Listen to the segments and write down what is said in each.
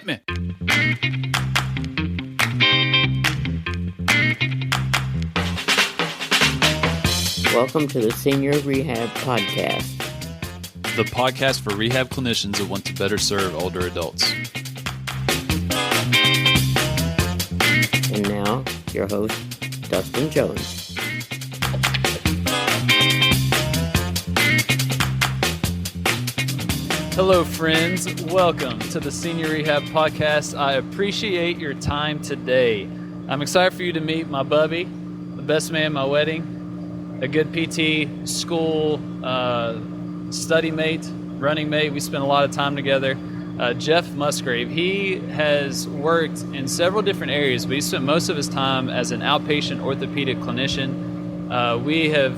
me. Welcome to the Senior Rehab Podcast. The podcast for rehab clinicians that want to better serve older adults. And now, your host, Dustin Jones. Hello, friends. Welcome to the Senior Rehab Podcast. I appreciate your time today. I'm excited for you to meet my bubby, the best man at my wedding, a good PT, school, study mate, running mate. We spent a lot of time together. Jeff Musgrave. He has worked in several different areas, but he spent most of his time as an outpatient orthopedic clinician. We have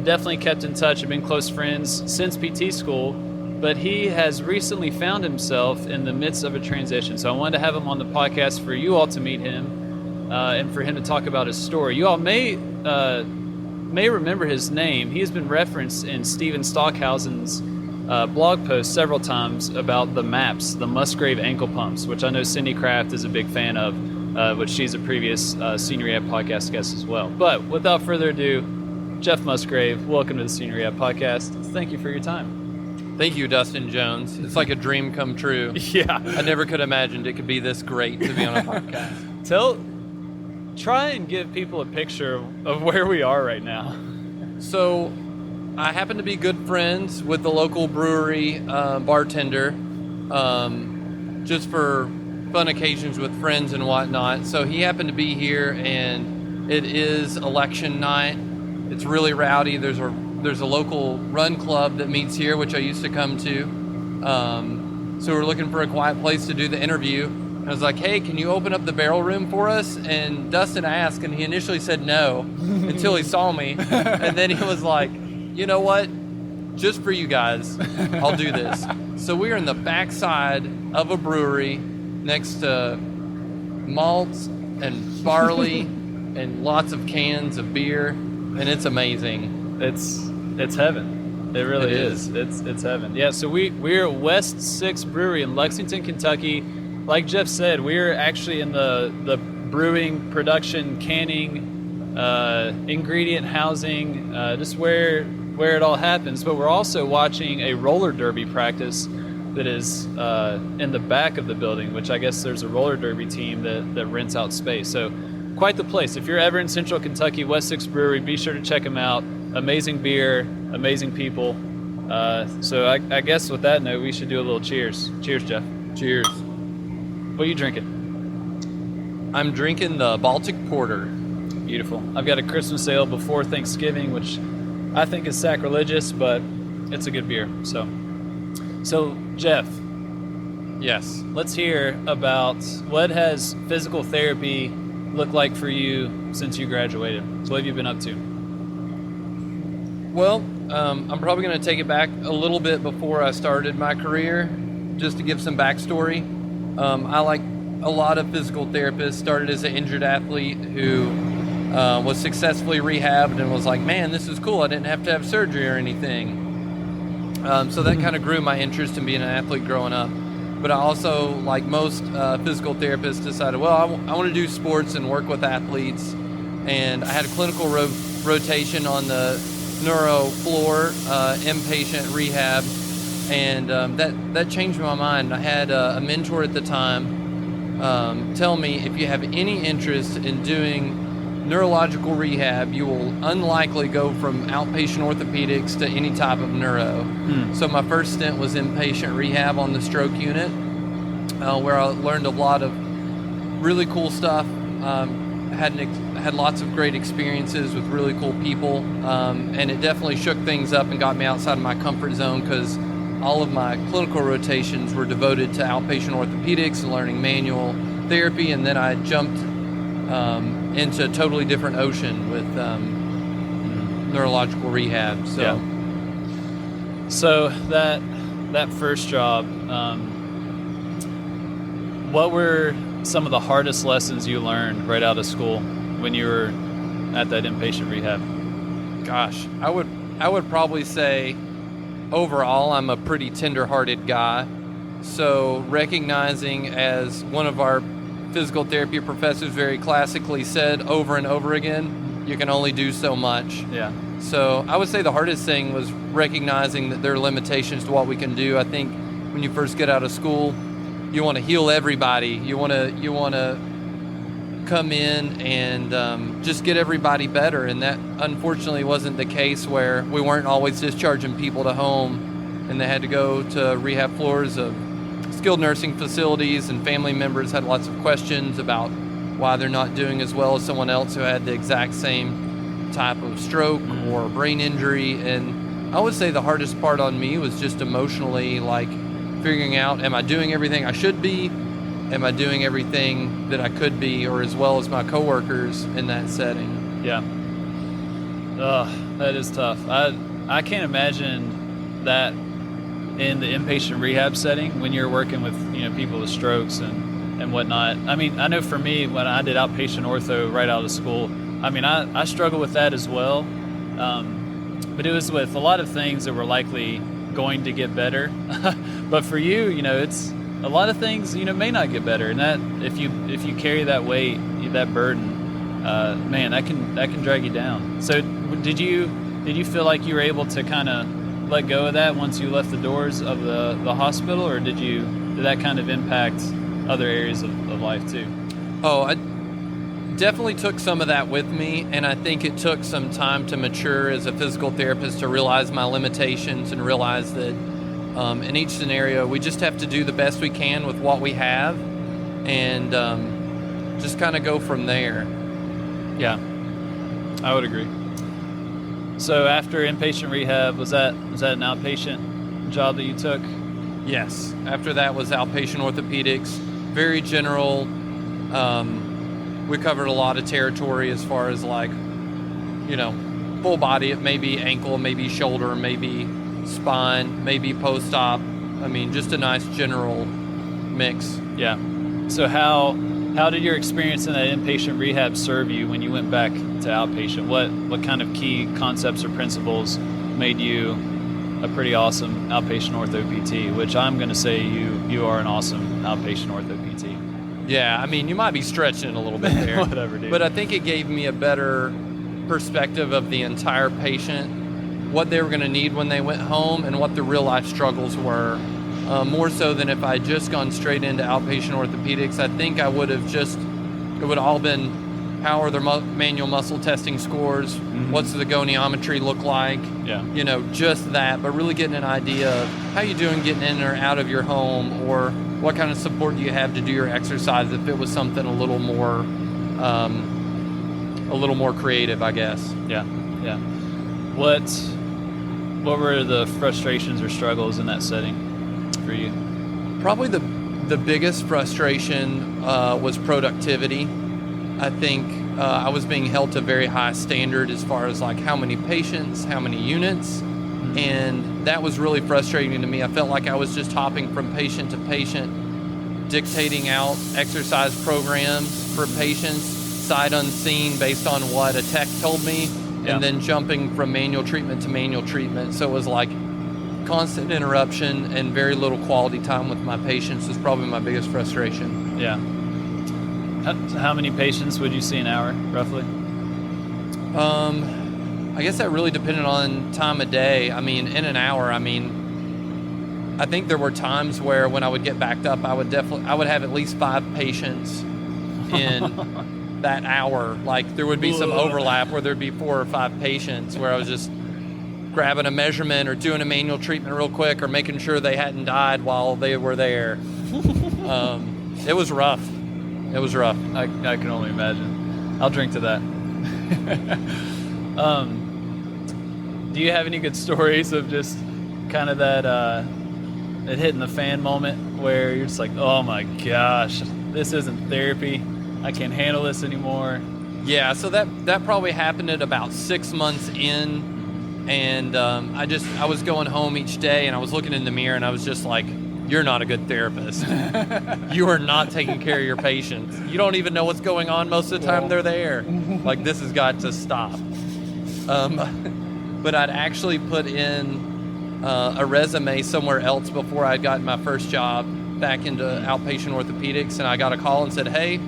definitely kept in touch and been close friends since PT school. But he has recently found himself in the midst of a transition. So I wanted to have him on the podcast for you all to meet him and for him to talk about his story. You all may remember his name. He has been referenced in Steven Stockhausen's blog post several times about the MAPS, the Musgrave ankle pumps, which I know Cindy Kraft is a big fan of, which she's a previous Senior Rehab podcast guest as well. But without further ado, Jeff Musgrave, welcome to the Senior Rehab Podcast. Thank you for your time. Thank you, Dustin Jones. It's like a dream come true. Yeah. I never could have imagined it could be this great to be on a podcast. Try and give people a picture of where we are right now. So, I happen to be good friends with the local brewery bartender, just for fun occasions with friends and whatnot. So he happened to be here, and it is election night. It's really rowdy. There's a local run club that meets here, which I used to come to. So we're looking for a quiet place to do the interview. And I was like, hey, can you open up the barrel room for us? And Dustin asked, and he initially said no until he saw me. And then he was like, you know what? Just for you guys, I'll do this. So we're in the backside of a brewery next to malts and barley and lots of cans of beer. And it's amazing. It's heaven. It really is. It's heaven. Yeah, so we're at West 6 Brewery in Lexington, Kentucky. Like Jeff said, we're actually in the brewing, production, canning, ingredient housing, just where it all happens. But we're also watching a roller derby practice that is in the back of the building, which I guess there's a roller derby team that rents out space. So quite the place. If you're ever in Central Kentucky, West 6 Brewery, be sure to check them out. Amazing beer, amazing people. So I guess with that note, we should do a little cheers. Cheers, Jeff. Cheers. What are you drinking? I'm drinking the Baltic Porter. Beautiful. I've got a Christmas ale before Thanksgiving, which I think is sacrilegious, but it's a good beer. So Jeff. Yes. Let's hear about what has physical therapy looked like for you since you graduated. So what have you been up to? Well, I'm probably going to take it back a little bit before I started my career, just to give some backstory. I, like a lot of physical therapists, started as an injured athlete who was successfully rehabbed and was like, man, this is cool. I didn't have to have surgery or anything. So that kind of grew my interest in being an athlete growing up. But I also, like most physical therapists, decided, well, I want to do sports and work with athletes. And I had a clinical rotation on the neuro floor, inpatient rehab, and that changed my mind. I had a mentor at the time tell me, if you have any interest in doing neurological rehab, you will unlikely go from outpatient orthopedics to any type of neuro. So my first stint was inpatient rehab on the stroke unit, where I learned a lot of really cool stuff. Had lots of great experiences with really cool people, and it definitely shook things up and got me outside of my comfort zone, because all of my clinical rotations were devoted to outpatient orthopedics and learning manual therapy, and then I jumped into a totally different ocean with neurological rehab. So that first job, what were some of the hardest lessons you learned right out of school when you were at that inpatient rehab? Gosh, I would probably say overall I'm a pretty tender-hearted guy. So recognizing, as one of our physical therapy professors very classically said over and over again, you can only do so much. Yeah. So I would say the hardest thing was recognizing that there are limitations to what we can do. I think when you first get out of school, you want to heal everybody. You want to come in and just get everybody better. And that unfortunately wasn't the case, where we weren't always discharging people to home and they had to go to rehab floors of skilled nursing facilities, and family members had lots of questions about why they're not doing as well as someone else who had the exact same type of stroke or brain injury. And I would say the hardest part on me was just emotionally, like, figuring out, am I doing everything I should be? Am I doing everything that I could be, or as well as my coworkers in that setting? Yeah. That is tough. I can't imagine that in the inpatient rehab setting when you're working with, people with strokes and whatnot. I mean, I know for me, when I did outpatient ortho right out of school, I mean, I struggled with that as well. But it was with a lot of things that were likely going to get better. But for you, it's a lot of things, may not get better. And that if you carry that weight, that burden, man, that can drag you down. So did you feel like you were able to kind of let go of that once you left the doors of the hospital, or did that kind of impact other areas of life too? Oh, I definitely took some of that with me, and I think it took some time to mature as a physical therapist to realize my limitations and realize that in each scenario we just have to do the best we can with what we have, and just kind of go from there. Yeah, I would agree. So after inpatient rehab, was that an outpatient job that you took? Yes. After that was outpatient orthopedics, very general. We covered a lot of territory as far as full body. It may be ankle, maybe shoulder, maybe spine, maybe post-op. I mean, just a nice general mix. Yeah. So how did your experience in that inpatient rehab serve you when you went back to outpatient? What kind of key concepts or principles made you a pretty awesome outpatient ortho PT, which I'm going to say you are an awesome outpatient ortho PT. Yeah, I mean, you might be stretching it a little bit there. Whatever, dude. But I think it gave me a better perspective of the entire patient, what they were going to need when they went home, and what the real life struggles were. More so than if I just gone straight into outpatient orthopedics. I think it would have all been, how are their manual muscle testing scores? Mm-hmm. What's the goniometry look like? Yeah. Just that, but really getting an idea of how you doing getting in or out of your home, or what kind of support do you have to do your exercise if it was something a little more creative, I guess. Yeah. Yeah. What were the frustrations or struggles in that setting for you? Probably the biggest frustration was productivity. I think I was being held to a very high standard as far as how many patients, how many units, and that was really frustrating to me. I felt like I was just hopping from patient to patient, dictating out exercise programs for patients, sight unseen based on what a tech told me, and then jumping from manual treatment to manual treatment. So it was constant interruption and very little quality time with my patients was probably my biggest frustration. Yeah. How many patients would you see an hour, roughly? I guess that really depended on time of day. I mean, in an hour, I think there were times where when I would get backed up, I would have at least 5 patients in that hour. There would be some overlap where there'd be 4 or 5 patients where I was just grabbing a measurement or doing a manual treatment real quick or making sure they hadn't died while they were there. It was rough. It was rough. I can only imagine. I'll drink to that. Do you have any good stories of just kind of that it hitting the fan moment where you're just like, oh my gosh, this isn't therapy. I can't handle this anymore? Yeah, so that probably happened at about 6 months in, and I was going home each day and I was looking in the mirror and I was just like, you're not a good therapist. You are not taking care of your patients. You don't even know what's going on most of the time they're there. This has got to stop. But I'd actually put in a resume somewhere else before I'd gotten my first job back into outpatient orthopedics, and I got a call and said, hey,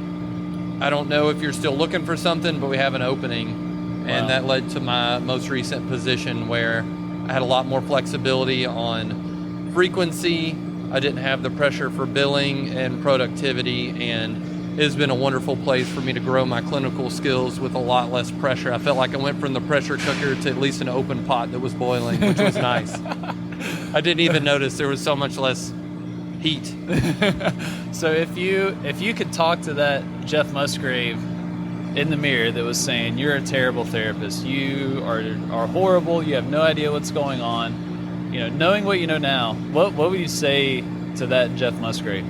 I don't know if you're still looking for something, but we have an opening. Wow. And that led to my most recent position, where I had a lot more flexibility on frequency. I didn't have the pressure for billing and productivity, and it's been a wonderful place for me to grow my clinical skills with a lot less pressure. I felt like I went from the pressure cooker to at least an open pot that was boiling, which was nice. I didn't even notice there was so much less heat. So if you could talk to that Jeff Musgrave in the mirror that was saying, you're a terrible therapist, you are horrible, you have no idea what's going on, knowing what you know now, what would you say to that Jeff Musgrave?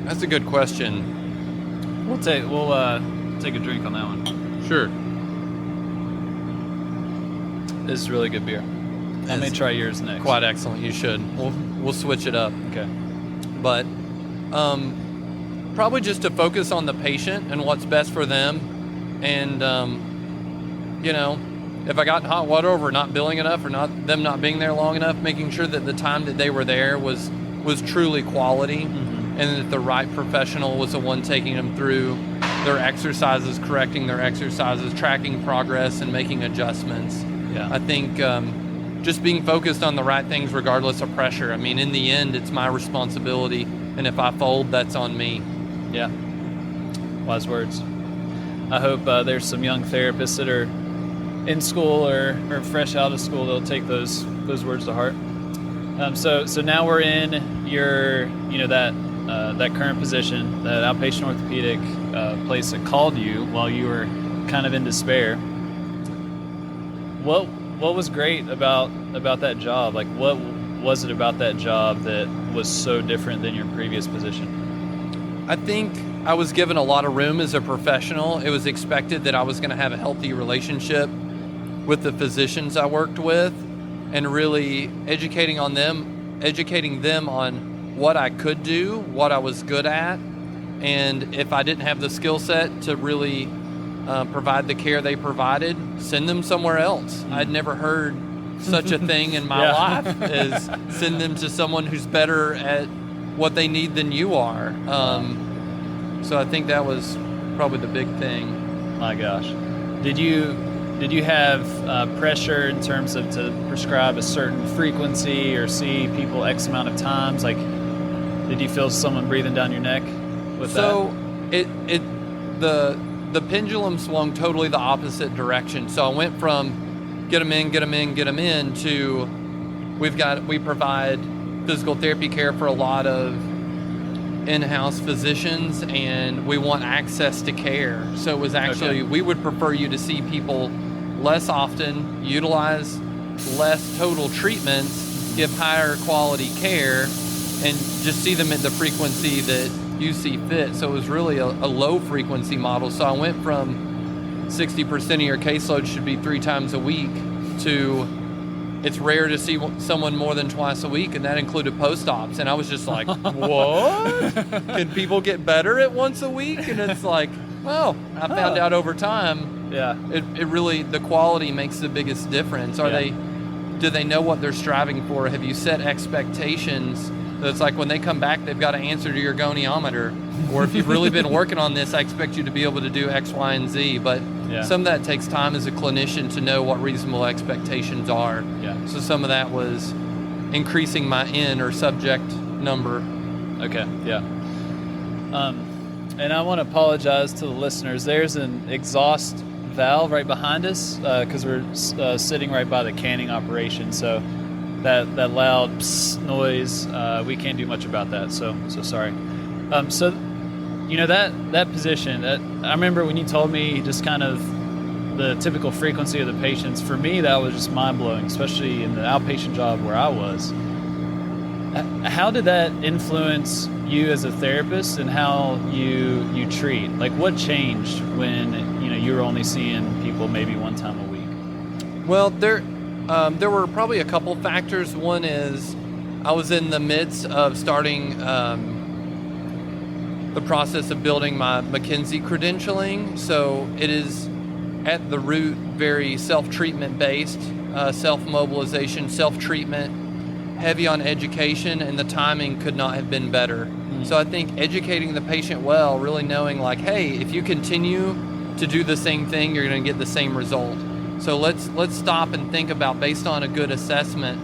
That's a good question. We'll take a drink on that one. Sure. This is really good beer. I may try yours next. Quite excellent. You should. We'll switch it up. Okay. But probably just to focus on the patient and what's best for them, and if I got in hot water over not billing enough or them not being there long enough, making sure that the time that they were there was truly quality, and that the right professional was the one taking them through their exercises, correcting their exercises, tracking progress, and making adjustments. Yeah. I think just being focused on the right things regardless of pressure. I mean, in the end, it's my responsibility, and if I fold, that's on me. Yeah. Wise words. I hope there's some young therapists that are in school or fresh out of school that'll take those words to heart. So now we're in your that current position, that outpatient orthopedic place that called you while you were kind of in despair. What was great about that job? Like, what was it about that job that was so different than your previous position? I think I was given a lot of room as a professional. It was expected that I was going to have a healthy relationship with the physicians I worked with, and really educating them on what I could do, what I was good at, and if I didn't have the skill set to really provide the care they provided, send them somewhere else. I'd never heard such a thing in my life as send them to someone who's better at what they need than you are. So I think that was probably the big thing. My gosh. Did you have pressure in terms of to prescribe a certain frequency or see people X amount of times? Like, did you feel someone breathing down your neck with that? So the pendulum swung totally the opposite direction. So I went from get them in to we provide physical therapy care for a lot of in-house physicians, and we want access to care. So it was actually, we would prefer you to see people less often, utilize less total treatments, give higher quality care, and just see them at the frequency that you see fit. So it was really a low frequency model. So I went from 60% of your caseload should be 3 times a week to it's rare to see someone more than twice a week, and that included post-ops. And I was just like, what? Can people get better at once a week? And it's like, well, I found out over time, it really, the quality makes the biggest difference. Do they know what they're striving for? Have you set expectations? So it's like when they come back, they've got to answer to your goniometer. Or if you've really been working on this, I expect you to be able to do X, Y, and Z. But some of that takes time as a clinician to know what reasonable expectations are. Yeah. So some of that was increasing my N or subject number. Okay, yeah. And I want to apologize to the listeners. There's an exhaust valve right behind us because we're sitting right by the canning operation. So that loud psst noise, we can't do much about that. So sorry. So that position, that I remember when you told me just kind of the typical frequency of the patients. For me, that was just mind blowing, especially in the outpatient job where I was. How did that influence you as a therapist and how you treat? Like, what changed when you were only seeing people maybe one time a week? Well, there were probably a couple factors. One is I was in the midst of starting the process of building my McKinsey credentialing. So it is at the root very self-treatment based, self-mobilization, self-treatment. heavy on education, and the timing could not have been better. So I think educating the patient well, really knowing like, hey, if you continue to do the same thing, you're going to get the same result. So let's stop and think about, based on a good assessment,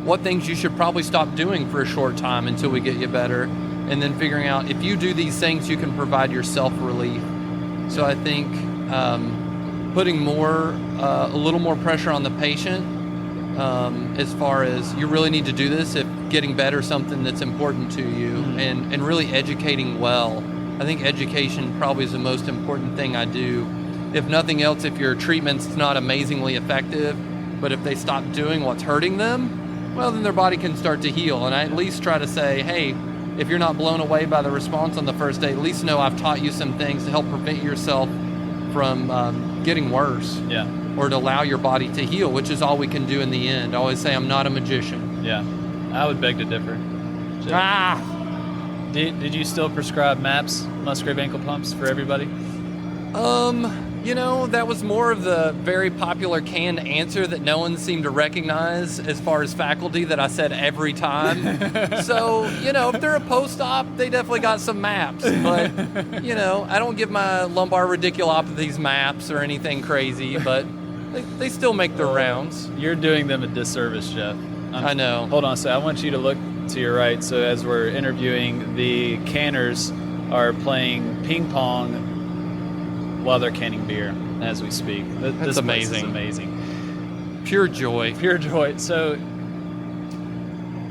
what things you should probably stop doing for a short time until we get you better, and then figuring out if you do these things, you can provide yourself relief. So I think putting a little more pressure on the patient, as far as you really need to do this if getting better is something that's important to you, and really educating well. I think education probably is the most important thing I do. If nothing else, if your treatment's not amazingly effective, but if they stop doing what's hurting them, well, then their body can start to heal. And I at least try to say, hey, if you're not blown away by the response on the first day, at least know I've taught you some things to help prevent yourself from getting worse. Yeah. Or to allow your body to heal, which is all we can do in the end. I always say I'm not a magician. Yeah, I would beg to differ. Did you still prescribe MAPS, Musgrave ankle pumps, for everybody? That was more of the very popular canned answer that no one seemed to recognize as far as faculty that I said every time. So, if they're a post-op, they definitely got some MAPS. But, I don't give my lumbar radiculopathies MAPS or anything crazy, but they still make their rounds. You're doing them a disservice, Jeff. I know. Hold on a second. I want you to look to your right. So as we're interviewing, the canners are playing ping pong while they're canning beer as we speak. That's amazing. Is amazing. Pure joy. Pure joy. So,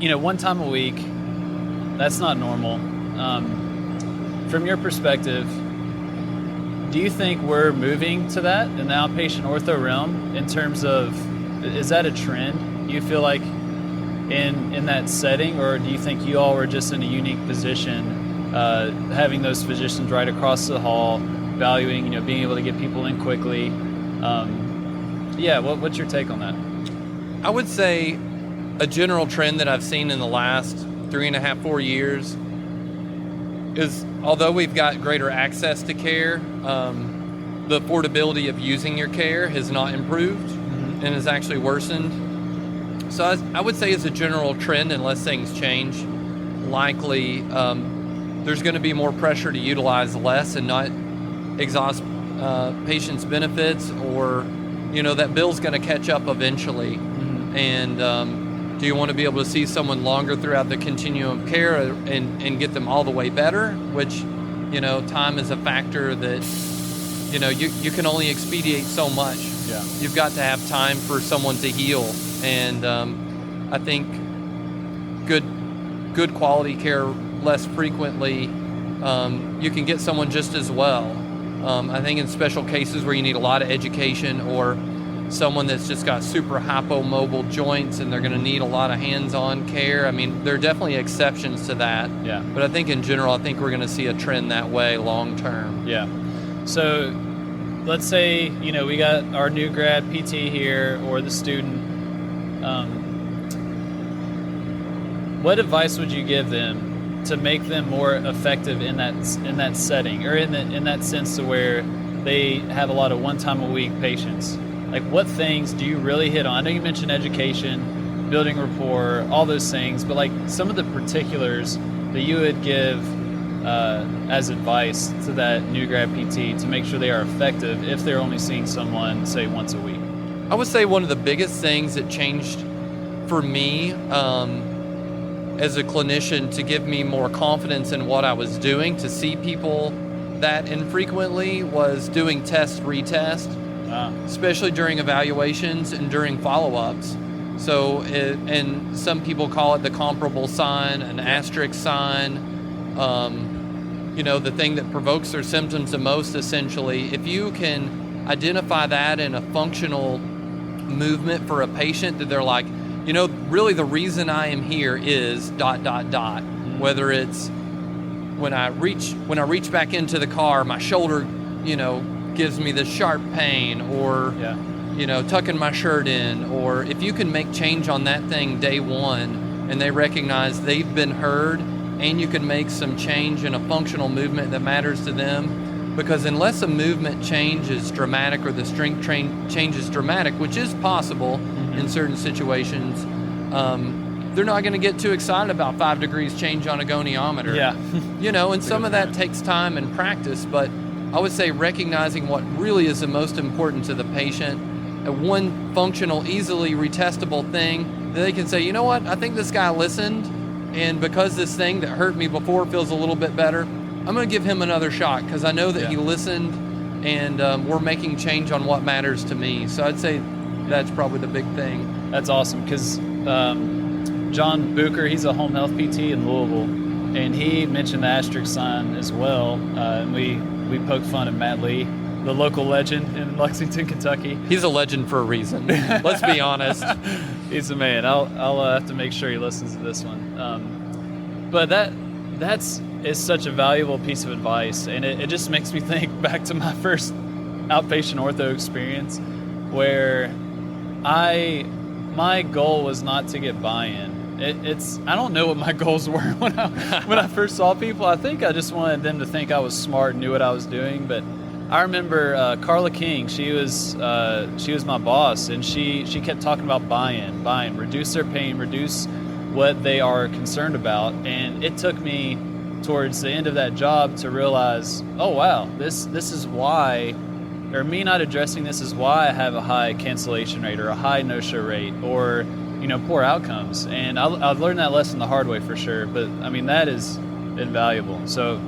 one time a week, that's not normal. From your perspective, do you think we're moving to that in the outpatient ortho realm in terms of, is that a trend? Do you feel like in that setting, or do you think you all were just in a unique position, having those physicians right across the hall, valuing, being able to get people in quickly? What's your take on that? I would say a general trend that I've seen in the last 3.5, 4 years is, although we've got greater access to care, the affordability of using your care has not improved and has actually worsened. So I would say as a general trend, unless things change, likely there's going to be more pressure to utilize less and not exhaust patients' benefits, or that bill's going to catch up eventually. And do you want to be able to see someone longer throughout the continuum of care and get them all the way better, which time is a factor that you can only expedite so much. You've got to have time for someone to heal, and I think good quality care less frequently, you can get someone just as well. I think in special cases where you need a lot of education, or someone that's just got super hypomobile joints and they're going to need a lot of hands-on care, I mean, there are definitely exceptions to that. Yeah. But I think in general, I think we're going to see a trend that way long term. Yeah. So let's say, we got our new grad PT here, or the student. What advice would you give them to make them more effective in that setting, or in that sense, to where they have a lot of one-time-a-week patients? Like, what things do you really hit on? I know you mentioned education, building rapport, all those things, but like some of the particulars that you would give as advice to that new grad PT to make sure they are effective if they're only seeing someone, say, once a week. I would say one of the biggest things that changed for me as a clinician to give me more confidence in what I was doing, to see people that infrequently, was doing test retest, especially during evaluations and during follow-ups. So, and some people call it the comparable sign, an asterisk sign, the thing that provokes their symptoms the most, essentially. If you can identify that in a functional movement for a patient, that they're like, really the reason I am here is ... Whether it's when I reach back into the car, my shoulder, gives me this sharp pain, or, tucking my shirt in, or if you can make change on that thing day one and they recognize they've been heard, and you can make some change in a functional movement that matters to them. Because unless a movement change is dramatic, or the strength change is dramatic, which is possible in certain situations, they're not going to get too excited about 5 degrees change on a goniometer. Yeah. And some of that takes time and practice, but I would say recognizing what really is the most important to the patient, one functional, easily retestable thing that they can say, you know what, I think this guy listened, and because this thing that hurt me before feels a little bit better, I'm going to give him another shot because I know that he listened, and we're making change on what matters to me. So I'd say that's probably the big thing. That's awesome because John Bucher, he's a home health PT in Louisville, and he mentioned the asterisk sign as well. And we poked fun at Matt Lee, the local legend in Lexington, Kentucky. He's a legend for a reason. Let's be honest. He's the man. I'll have to make sure he listens to this one. But that's such a valuable piece of advice, and it just makes me think back to my first outpatient ortho experience, where my goal was not to get buy-in. I don't know what my goals were when I first saw people. I think I just wanted them to think I was smart and knew what I was doing. But I remember Carla King. She was my boss, and she kept talking about buy-in, reduce their pain, reduce what they are concerned about. And it took me towards the end of that job to realize, oh wow, this is why, or me not addressing this is why I have a high cancellation rate or a high no-show rate or poor outcomes. And I've learned that lesson the hard way for sure, but I mean that is invaluable. So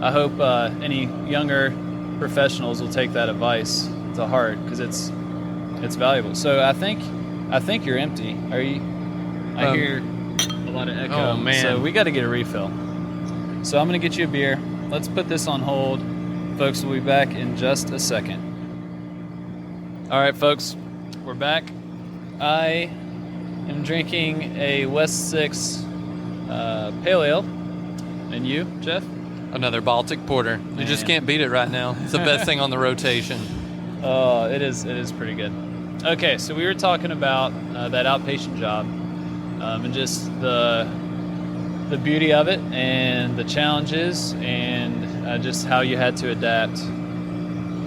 I hope any younger professionals will take that advice to heart because it's valuable. So I think you're empty. Are you? I hear a lot of echo. Oh man! So we got to get a refill. So I'm gonna get you a beer. Let's put this on hold, folks. We'll be back in just a second. All right, folks, we're back. I am drinking a West 6 Pale Ale. And you, Jeff? Another Baltic Porter. Man. You just can't beat it right now. It's the best thing on the rotation. Oh, it is pretty good. Okay, so we were talking about that outpatient job and just the beauty of it and the challenges and just how you had to adapt.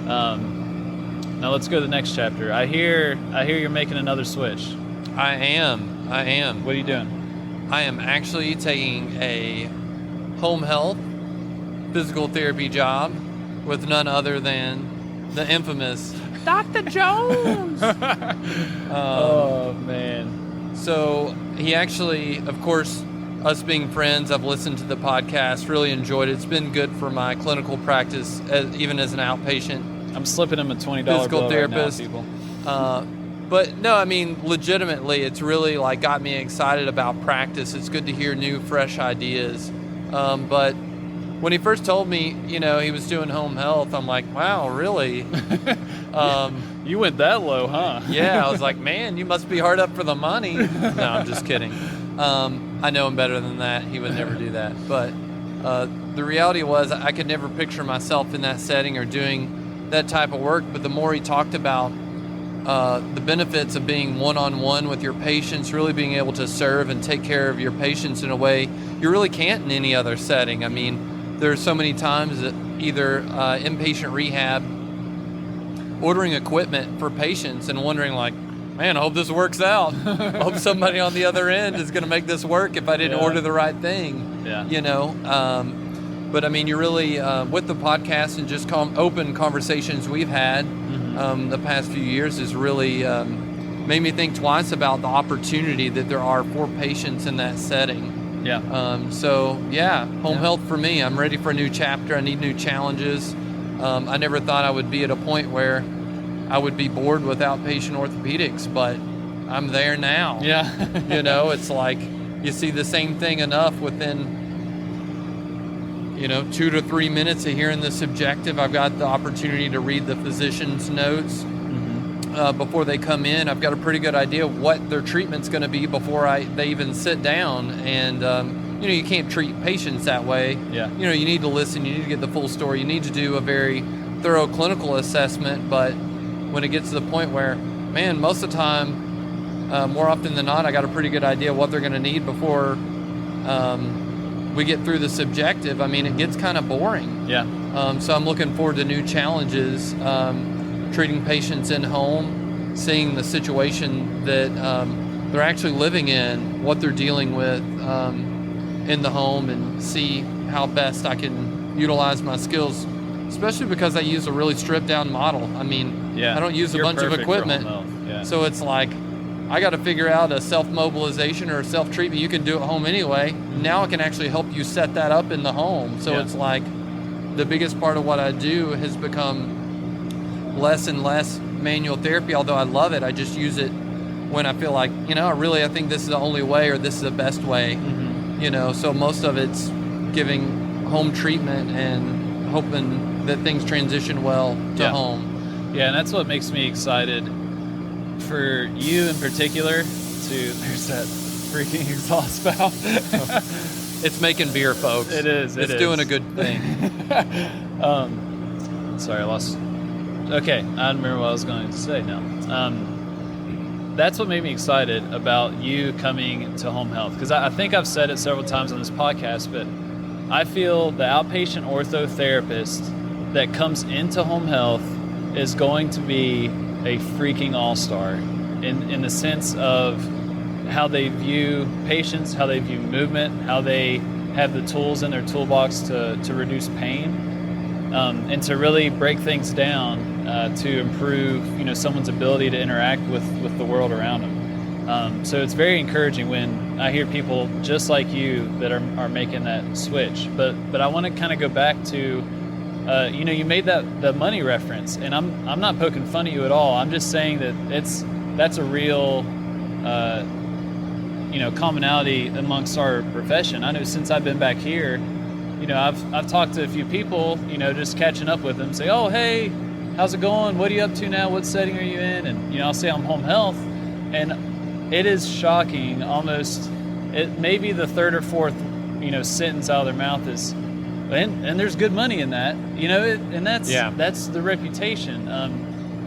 Now let's go to the next chapter. I hear you're making another switch. I am. What are you doing? I am actually taking a home health physical therapy job with none other than the infamous Dr. Jones. Oh, man. So he actually, of course, us being friends, I've listened to the podcast, really enjoyed it. It's been good for my clinical practice, even as an outpatient. I'm slipping him a $20 physical bill therapist. right now, people. But no, I mean, legitimately, it's really got me excited about practice. It's good to hear new, fresh ideas. But when he first told me, he was doing home health, I'm like, wow, really? You went that low, huh? Yeah, I was like, man, you must be hard up for the money. No, I'm just kidding. I know him better than that. He would never do that. But the reality was I could never picture myself in that setting or doing that type of work. But the more he talked about the benefits of being one-on-one with your patients, really being able to serve and take care of your patients in a way you really can't in any other setting. I mean, there are so many times that either inpatient rehab, ordering equipment for patients and wondering like, man, I hope this works out. I hope somebody on the other end is going to make this work if I didn't order the right thing. Yeah. But I mean, you're really, with the podcast and just open conversations we've had the past few years has really made me think twice about the opportunity that there are for patients in that setting. Yeah. Home health for me. I'm ready for a new chapter. I need new challenges. I never thought I would be at a point where I would be bored with outpatient orthopedics, but I'm there now. Yeah. It's like you see the same thing enough within 2 to 3 minutes of hearing the subjective. I've got the opportunity to read the physician's notes before they come in. I've got a pretty good idea of what their treatment's going to be before they even sit down. And, you can't treat patients that way. Yeah. You need to listen. You need to get the full story. You need to do a very thorough clinical assessment. But when it gets to the point where, man, most of the time, more often than not, I got a pretty good idea what they're going to need before we get through the subjective. I mean, it gets kind of boring. Yeah. So I'm looking forward to new challenges, treating patients in home, seeing the situation that they're actually living in, what they're dealing with in the home, and see how best I can utilize my skills, especially because I use a really stripped down model. I mean, I don't use a bunch of equipment. Yeah. So it's like, I got to figure out a self-mobilization or a self-treatment you can do at home anyway. Now I can actually help you set that up in the home. So it's like, the biggest part of what I do has become less and less manual therapy, although I love it. I just use it when I feel like, I think this is the only way, or this is the best way. So most of it's giving home treatment and hoping that things transition well to home. Yeah, and that's what makes me excited for you in particular. There's that freaking exhaust valve. It's making beer, folks. It is. It's doing a good thing. Sorry, I lost. Okay, I don't remember what I was going to say now. That's what made me excited about you coming to home health, because I think I've said it several times on this podcast, but I feel the outpatient ortho therapist that comes into home health is going to be a freaking all-star in the sense of how they view patients, how they view movement, how they have the tools in their toolbox to reduce pain, and to really break things down to improve someone's ability to interact with the world around them. So it's very encouraging when I hear people just like you that are making that switch. But I want to kind of go back to you made the money reference, and I'm not poking fun at you at all. I'm just saying that that's a real commonality amongst our profession. I know since I've been back here, I've talked to a few people, just catching up with them, say, oh, hey, how's it going? What are you up to now? What setting are you in? And, I'll say I'm home health. And it is shocking, almost, it may be the third or fourth, sentence out of their mouth is, and there's good money in that, and that's the reputation.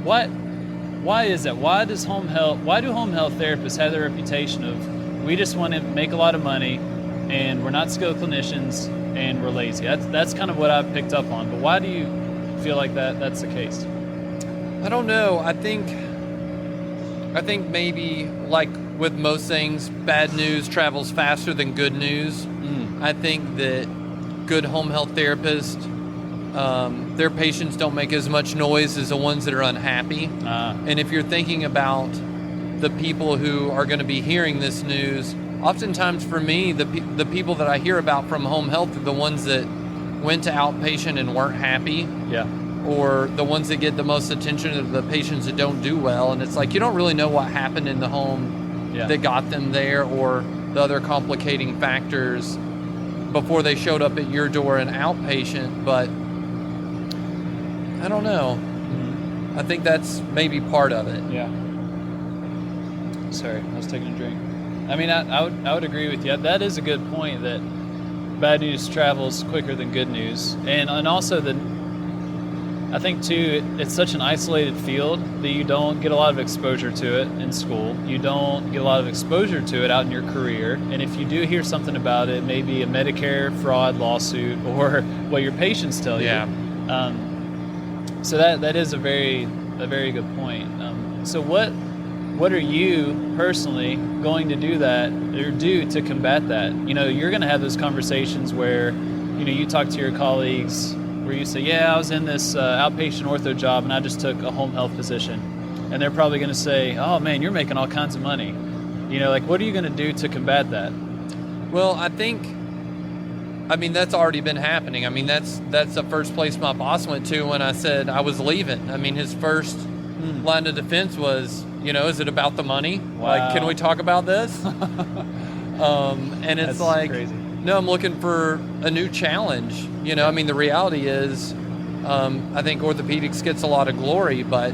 Why is that? Why do home health therapists have the reputation of, we just want to make a lot of money and we're not skilled clinicians and we're lazy? That's kind of what I've picked up on. But why do you feel like that's the case? I don't know. I think maybe, like with most things, bad news travels faster than good news. I think that good home health therapists, their patients don't make as much noise as the ones that are unhappy. And if you're thinking about the people who are going to be hearing this news, oftentimes for me, the people that I hear about from home health are the ones that went to outpatient and weren't happy. Yeah. Or the ones that get the most attention are the patients that don't do well. And it's like, you don't really know what happened in the home that got them there, or the other complicating factors before they showed up at your door in outpatient. But I don't know. I think that's maybe part of it. Yeah. Sorry, I was taking a drink. I mean, I would agree with you. That is a good point, that bad news travels quicker than good news. And also I think too, it's such an isolated field that you don't get a lot of exposure to it in school. You don't get a lot of exposure to it out in your career. And if you do hear something about it, maybe a Medicare fraud lawsuit or what your patients tell you. Yeah. So that is a very good point. So what are you personally going to do to combat that? You're going to have those conversations where, you talk to your colleagues where you say, yeah, I was in this outpatient ortho job and I just took a home health position. And they're probably going to say, oh man, you're making all kinds of money. What are you going to do to combat that? Well, I mean, that's already been happening. I mean, that's the first place my boss went to when I said I was leaving. I mean, his first line of defense was, is it about the money? Wow. Like, can we talk about this? And it's That's like, crazy. No, I'm looking for a new challenge. I mean, the reality is, I think orthopedics gets a lot of glory, but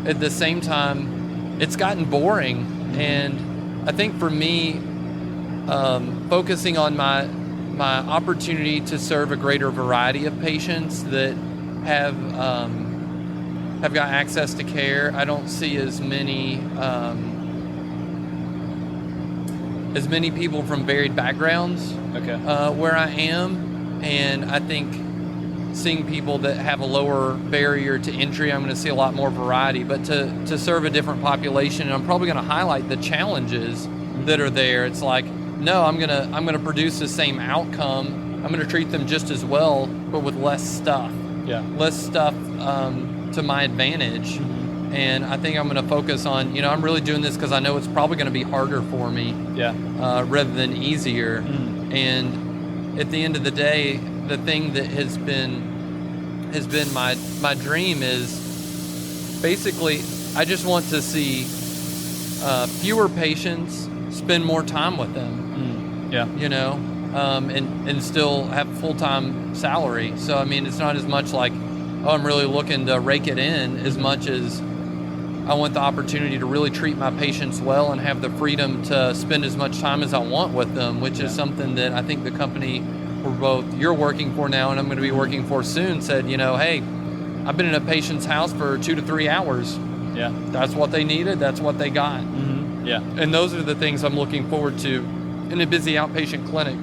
at the same time, it's gotten boring. And I think for me, focusing on my opportunity to serve a greater variety of patients that have got access to care, I don't see as many people from varied backgrounds where I am. And I think seeing people that have a lower barrier to entry. I'm going to see a lot more variety, but to serve a different population, and I'm probably going to highlight the challenges that are there. It's like, no, I'm gonna produce the same outcome. I'm gonna treat them just as well, but with less stuff. Yeah. Less stuff to my advantage. And I think I'm going to focus on, I'm really doing this because I know it's probably going to be harder for me rather than easier. And at the end of the day, the thing that has been my dream is basically I just want to see fewer patients, spend more time with them. And still have a full-time salary. So, I mean, it's not as much like, I'm really looking to rake it in as much as I want the opportunity to really treat my patients well and have the freedom to spend as much time as I want with them, which is something that I think the company you're working for now and I'm going to be working for soon said, hey, I've been in a patient's house for 2 to 3 hours. Yeah. That's what they needed. That's what they got. Yeah. And those are the things I'm looking forward to in a busy outpatient clinic.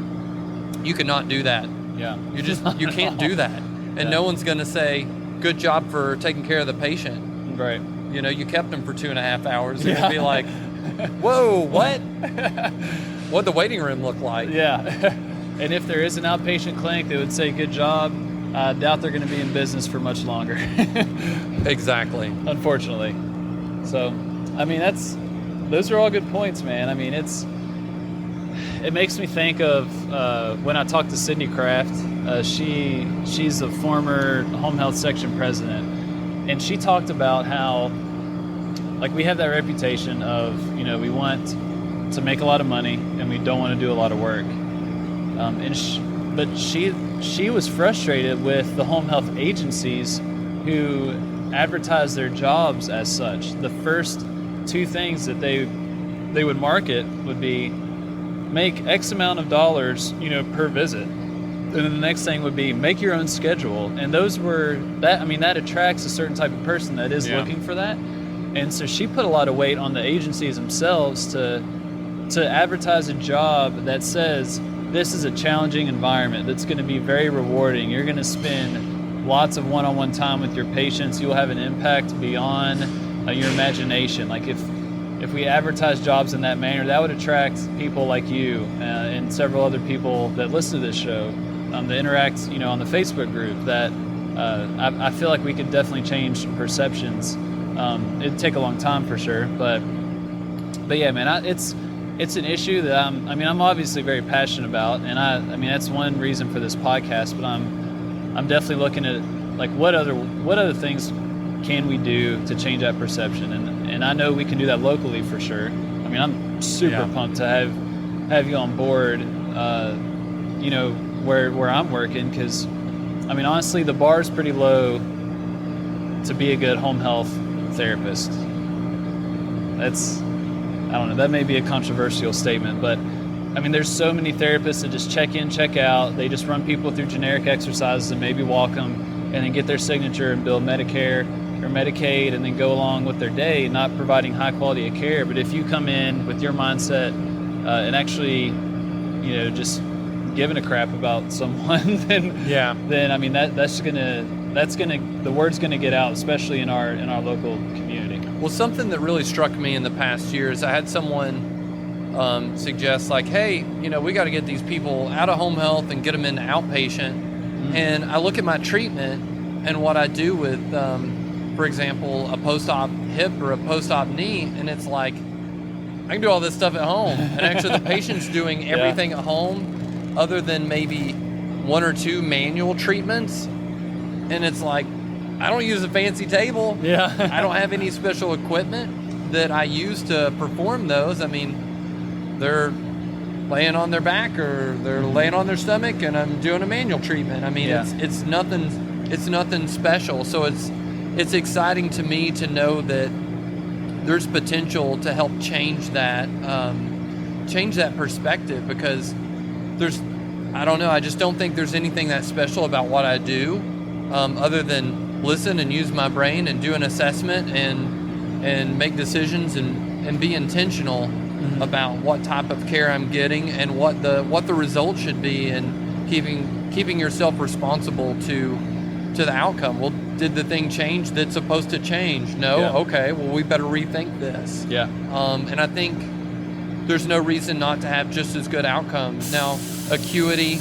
You cannot do that. Yeah. You can't do that. And no one's going to say, good job for taking care of the patient. Right. You kept them for 2.5 hours. It would be like, whoa, what? What'd the waiting room look like? Yeah. And if there is an outpatient clinic, they would say, good job. I doubt they're going to be in business for much longer. Exactly. Unfortunately. So, I mean, those are all good points, man. I mean, it makes me think of when I talked to Sydney Kraft. She's a former home health section president. And she talked about how, like, we have that reputation of, we want to make a lot of money and we don't want to do a lot of work. But she was frustrated with the home health agencies who advertise their jobs as such. The first 2 things that they would market would be make X amount of dollars, per visit. And then the next thing would be make your own schedule. And that attracts a certain type of person that is looking for that. And so she put a lot of weight on the agencies themselves to advertise a job that says this is a challenging environment that's going to be very rewarding. You're going to spend lots of one-on-one time with your patients. You'll have an impact beyond your imagination. Like if we advertise jobs in that manner, that would attract people like you and several other people that listen to this show. To interact, on the Facebook group, that I feel like we could definitely change perceptions. It'd take a long time for sure, but yeah, man, it's an issue that I'm obviously very passionate about, and I mean that's one reason for this podcast. But I'm definitely looking at like what other things can we do to change that perception, and I know we can do that locally for sure. I mean, I'm super pumped to have you on board. Where I'm working, because I mean honestly the bar is pretty low to be a good home health therapist. I don't know, that may be a controversial statement, but I mean there's so many therapists that just check in, check out. They just run people through generic exercises and maybe walk them and then get their signature and bill Medicare or Medicaid and then go along with their day, not providing high quality of care. But if you come in with your mindset and actually just giving a crap about someone, then I mean the word's gonna get out, especially in our local community. Well, something that really struck me in the past years, I had someone suggest like, hey, we got to get these people out of home health and get them into outpatient. And I look at my treatment and what I do with, for example, a post-op hip or a post-op knee, and it's like I can do all this stuff at home, and actually the patient's doing everything at home other than maybe 1 or 2 manual treatments. And it's like, I don't use a fancy table. I don't have any special equipment that I use to perform those. I mean, they're laying on their back or they're laying on their stomach and I'm doing a manual treatment. I mean, it's nothing special. So it's exciting to me to know that there's potential to help change that perspective, because I just don't think there's anything that special about what I do, other than listen and use my brain and do an assessment and make decisions and be intentional about what type of care I'm getting and what the result should be, and keeping yourself responsible to to the outcome. Well, did the thing change that's supposed to change? No. Yeah. Okay. Well, we better rethink this. Yeah. And I think there's no reason not to have just as good outcomes. Now, acuity,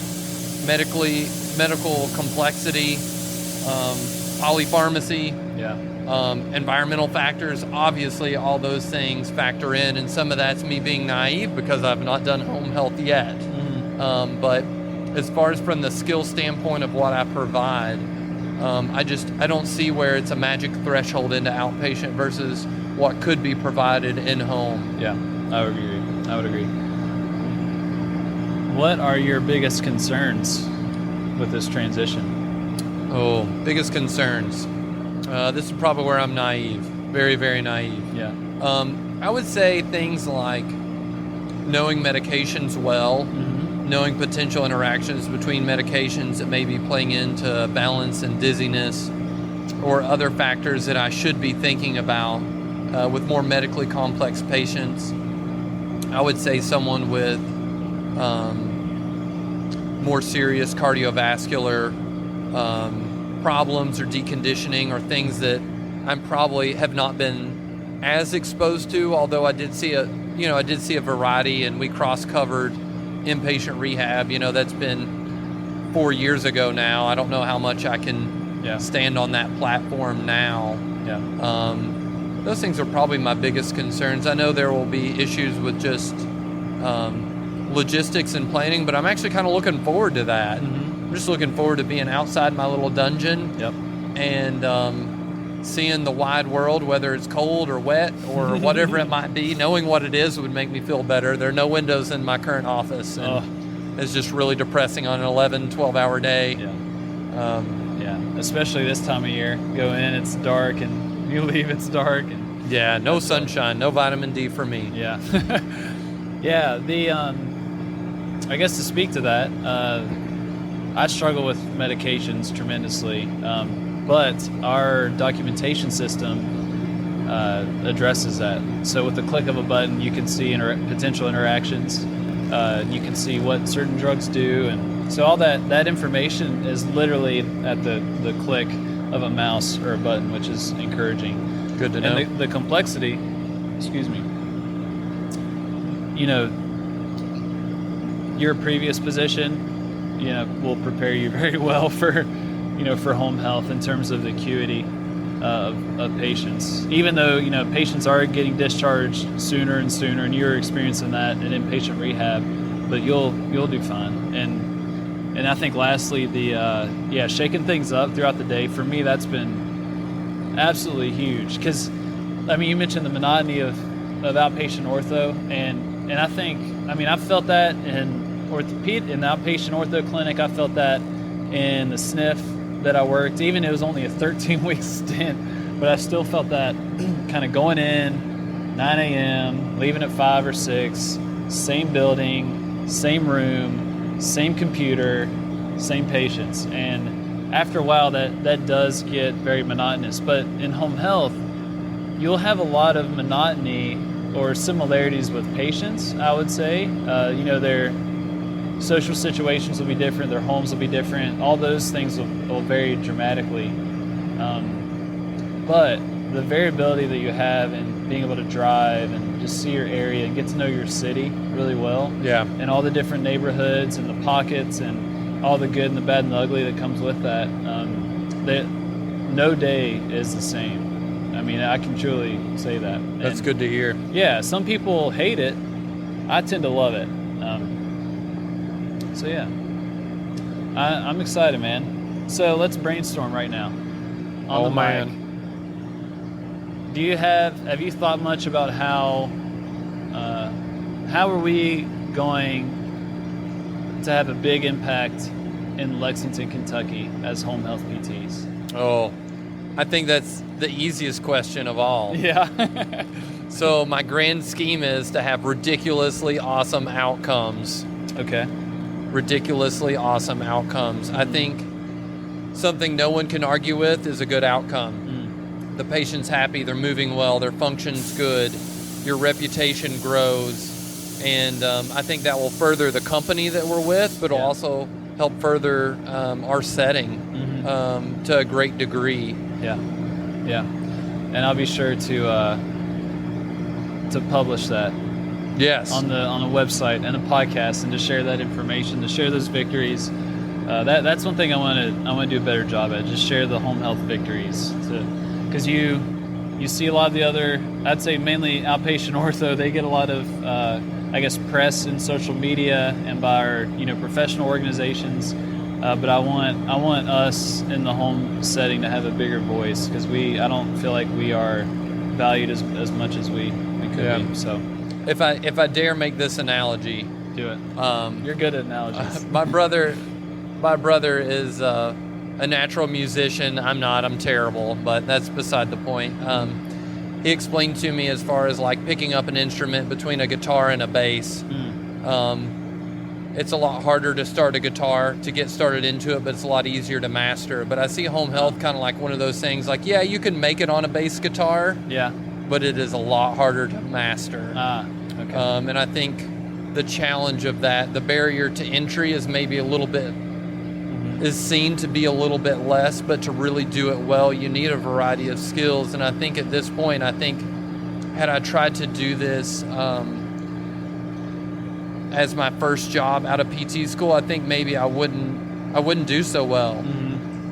medical complexity, polypharmacy, environmental factors, obviously all those things factor in, and some of that's me being naive because I've not done home health yet. But as far as from the skill standpoint of what I provide, I don't see where it's a magic threshold into outpatient versus what could be provided in home. Yeah, I would agree. What are your biggest concerns with this transition? Oh, biggest concerns. This is probably where I'm naive, very, very naive. Yeah. I would say things like knowing medications well, knowing potential interactions between medications that may be playing into balance and dizziness, or other factors that I should be thinking about with more medically complex patients. I would say someone with more serious cardiovascular problems or deconditioning or things that I probably have not been as exposed to, although I did see a variety, and we cross-covered inpatient rehab. That's been 4 years ago now. I don't know how much I can stand on that platform now. Those things are probably my biggest concerns. I know there will be issues with just logistics and planning, but I'm actually kind of looking forward to that. I'm just looking forward to being outside my little dungeon and seeing the wide world, whether it's cold or wet or whatever it might be. Knowing what it is would make me feel better. There are no windows in my current office, and it's just really depressing on an 11, 12-hour day. Especially this time of year. Go in, it's dark, and you leave, it's dark. And no sunshine, no vitamin D for me. I guess to speak to that, I struggle with medications tremendously, but our documentation system addresses that. So with the click of a button, you can see potential interactions. You can see what certain drugs do, and so all that information is literally at the click of a mouse or a button, which is encouraging. Good to know. And the complexity, your previous position, will prepare you very well for home health in terms of the acuity of patients. Even though, patients are getting discharged sooner and sooner, and you're experiencing that in inpatient rehab, but you'll do fine. And I think lastly, the shaking things up throughout the day, for me, that's been absolutely huge. Because, you mentioned the monotony of outpatient ortho, and I think, I've felt that in the outpatient ortho clinic. I felt that in the SNF that I worked. Even it was only a 13-week stint, but I still felt that kind of going in 9 a.m., leaving at 5 or 6, same building, same room, same computer, same patients. And after a while, that does get very monotonous. But in home health, you'll have a lot of monotony or similarities with patients, I would say. Their social situations will be different, their homes will be different, all those things will vary dramatically. But the variability that you have in being able to drive and just see your area and get to know your city really well, and all the different neighborhoods and the pockets and all the good and the bad and the ugly that comes with that, no day is the same. I can truly say that. That's good to hear. Yeah, some people hate it. I tend to love it. I'm excited, man. So let's brainstorm right now. On the mic. Have you thought much about how are we going to have a big impact in Lexington, Kentucky as home health PTs? Oh, I think that's the easiest question of all. Yeah. So my grand scheme is to have ridiculously awesome outcomes. Okay. Ridiculously awesome outcomes. I think something no one can argue with is a good outcome. The patient's happy, they're moving well, their function's good, your reputation grows, and I think that will further the company that we're with, but it'll also help further our setting. to a great degree. Yeah. And I'll be sure to publish that Yes. on the website and the podcast, and to share that information, to share those victories. That's one thing I want to do a better job at. Just share the home health victories, because you see a lot of the other, I'd say mainly outpatient ortho. They get a lot of press in social media and by our professional organizations. But I want us in the home setting to have a bigger voice, because I don't feel like we are valued as much as we could be. So if I dare make this analogy, do it. You're good at analogies. My brother is a natural musician. I'm not. I'm terrible, but that's beside the point. He explained to me, as far as like picking up an instrument between a guitar and a bass. It's a lot harder to start a guitar, to get started into it, but it's a lot easier to master. But I see home health kind of like one of those things, like, yeah, you can make it on a bass guitar, but it is a lot harder to master. Okay. And I think the challenge of that, the barrier to entry is maybe a little bit, is seen to be a little bit less, but to really do it well, you need a variety of skills. And I think at this point, had I tried to do this as my first job out of PT school, I think maybe I wouldn't do so well,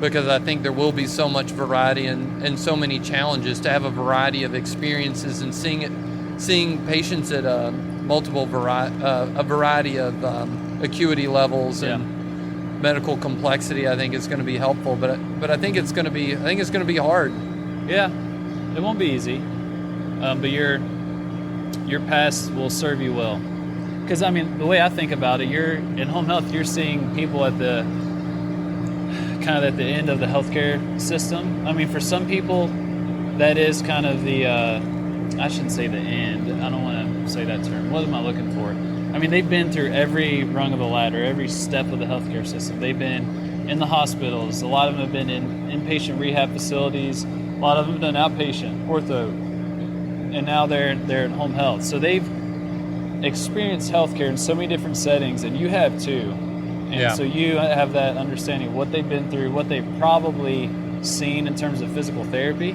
because I think there will be so much variety and so many challenges to have a variety of experiences and seeing patients at a variety of acuity levels and medical complexity. I think is going to be helpful, but I think it's going to be hard. Yeah, it won't be easy, but your past will serve you well. Because, I mean, the way I think about it, you're in home health, you're seeing people at the end of the healthcare system. I mean, for some people, that is kind of the, I shouldn't say the end. I don't want to say that term. What am I looking for? I mean, they've been through every rung of the ladder, every step of the healthcare system. They've been in the hospitals. A lot of them have been in inpatient rehab facilities. A lot of them have done outpatient, ortho, and now they're in home health. So they've experienced healthcare in so many different settings, and you have too. And so you have that understanding of what they've been through, what they've probably seen in terms of physical therapy.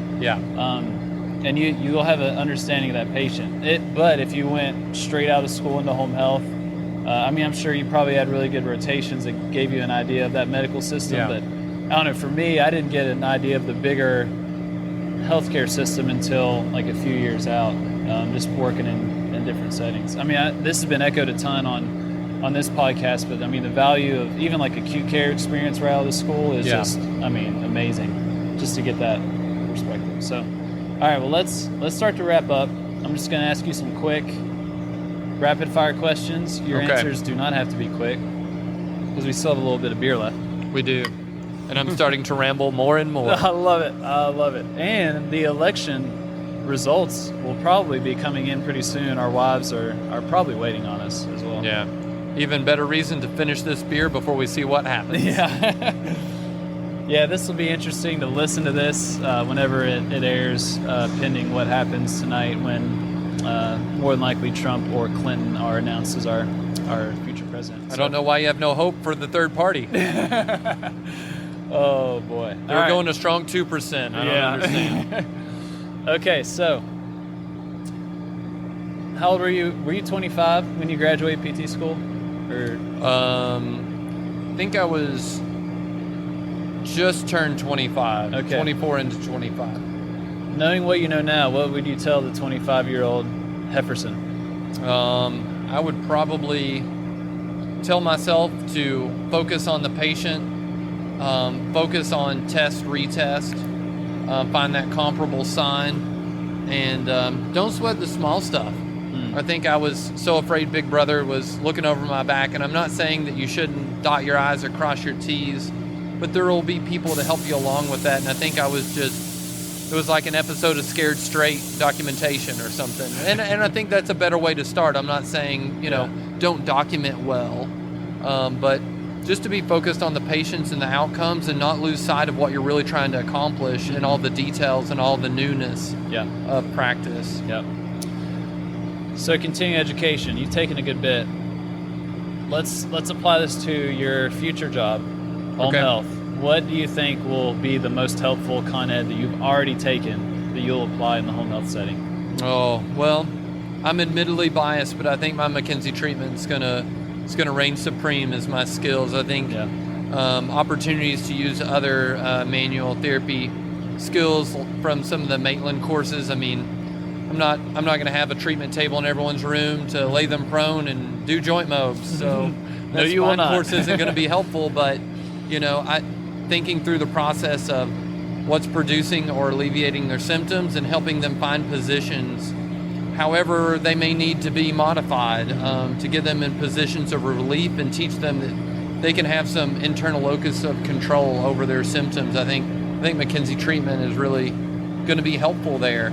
And you'll have an understanding of that patient. But if you went straight out of school into home health, I mean, I'm sure you probably had really good rotations that gave you an idea of that medical system. But I don't know, for me, I didn't get an idea of the bigger healthcare system until like a few years out, just working in different settings. I mean, this has been echoed a ton on this podcast, but I mean, the value of even like acute care experience right out of school is just, I mean, amazing, just to get that perspective. So, all right, well, let's start to wrap up. I'm just going to ask you some quick rapid fire questions. Your answers do not have to be quick, because we still have a little bit of beer left. We do. And I'm starting to ramble more and more. I love it. And the election results will probably be coming in pretty soon. Our wives are probably waiting on us as well. Yeah. Even better reason to finish this beer before we see what happens. Yeah, this will be interesting to listen to this whenever it airs, pending what happens tonight, when more than likely Trump or Clinton are announced as our future president. I don't know why you have no hope for the third party. Oh, boy. We're going a strong 2%. I don't understand. Okay, so how old were you? Were you 25 when you graduated PT school? Or I think I was just turned 25. Okay. 24 into 25. Knowing what you know now, what would you tell the 25-year-old Hefferson? I would probably tell myself to focus on the patient, focus on test, retest, find that comparable sign, and don't sweat the small stuff. I think I was so afraid Big Brother was looking over my back, and I'm not saying that you shouldn't dot your I's or cross your T's, but there will be people to help you along with that, and I think I was just, it was like an episode of Scared Straight documentation or something, and I think that's a better way to start. I'm not saying, don't document well, but just to be focused on the patients and the outcomes and not lose sight of what you're really trying to accomplish and all the details and all the newness of practice. Yep. So continuing education, you've taken a good bit. Let's apply this to your future job, home health. what do you think will be the most helpful Con Ed that you've already taken that you'll apply in the home health setting? Oh, well, I'm admittedly biased, but I think my McKenzie treatment is gonna reign supreme as my skills. I think opportunities to use other manual therapy skills from some of the Maitland courses. I mean, I'm not going to have a treatment table in everyone's room to lay them prone and do joint mobs. So No, you will not. course isn't going to be helpful. But thinking through the process of what's producing or alleviating their symptoms and helping them find positions, however they may need to be modified, to get them in positions of relief and teach them that they can have some internal locus of control over their symptoms. I think McKenzie treatment is really going to be helpful there